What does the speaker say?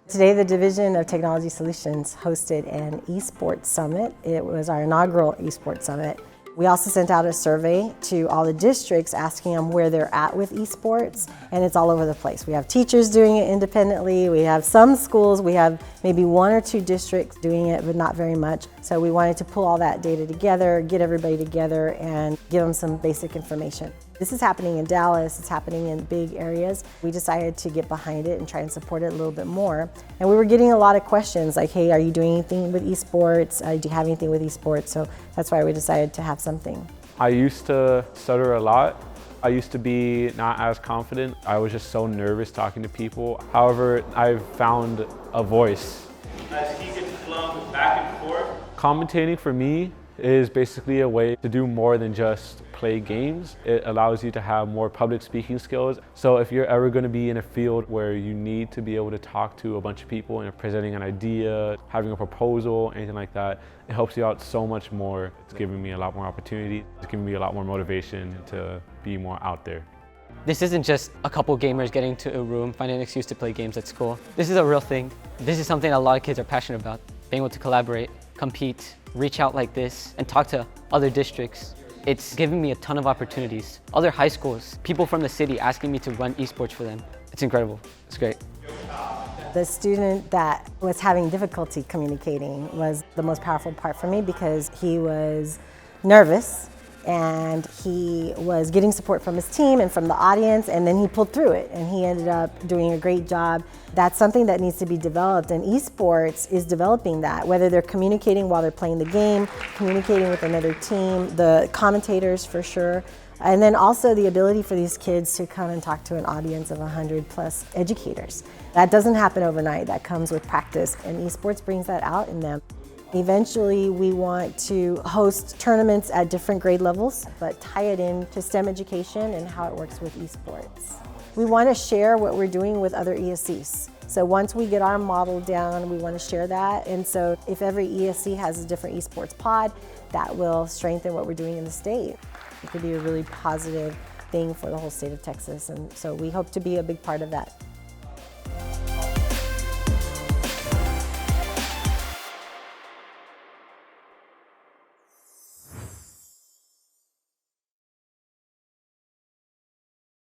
Today, the Division of Technology Solutions hosted an eSports summit. It was our inaugural eSports summit. We also sent out a survey to all the districts asking them where they're at with eSports, and it's all over the place. We have teachers doing it independently. We have some schools, we have maybe 1 or 2 districts doing it, but not very much. So we wanted to pull all that data together, get everybody together, and give them some basic information. This is happening in Dallas, it's happening in big areas. We decided to get behind it and try and support it a little bit more. And we were getting a lot of questions like, hey, are you doing anything with eSports? Do you have anything with eSports? So that's why we decided to have something. I used to stutter a lot. I used to be not as confident. I was just so nervous talking to people. However, I've found a voice. As he gets flung back and forth. Commentating for me is basically a way to do more than just play games. It allows you to have more public speaking skills. So if you're ever going to be in a field where you need to be able to talk to a bunch of people and you're presenting an idea, having a proposal, anything like that, it helps you out so much more. It's giving me a lot more opportunity. It's giving me a lot more motivation to be more out there. This isn't just a couple gamers getting to a room, finding an excuse to play games at school. This is a real thing. This is something a lot of kids are passionate about. Being able to collaborate, compete, reach out like this, and talk to other districts. It's given me a ton of opportunities. Other high schools, people from the city asking me to run esports for them. It's incredible. It's great. The student that was having difficulty communicating was the most powerful part for me because he was nervous and he was getting support from his team and from the audience, and then he pulled through it and he ended up doing a great job. That's something that needs to be developed, and esports is developing that, whether they're communicating while they're playing the game, communicating with another team, the commentators for sure, and then also the ability for these kids to come and talk to an audience of 100+ educators. That doesn't happen overnight, that comes with practice, and esports brings that out in them. Eventually, we want to host tournaments at different grade levels, but tie it in to STEM education and how it works with esports. We want to share what we're doing with other ESCs. So once we get our model down, we want to share that. And so if every ESC has a different esports pod, that will strengthen what we're doing in the state. It could be a really positive thing for the whole state of Texas. And so we hope to be a big part of that.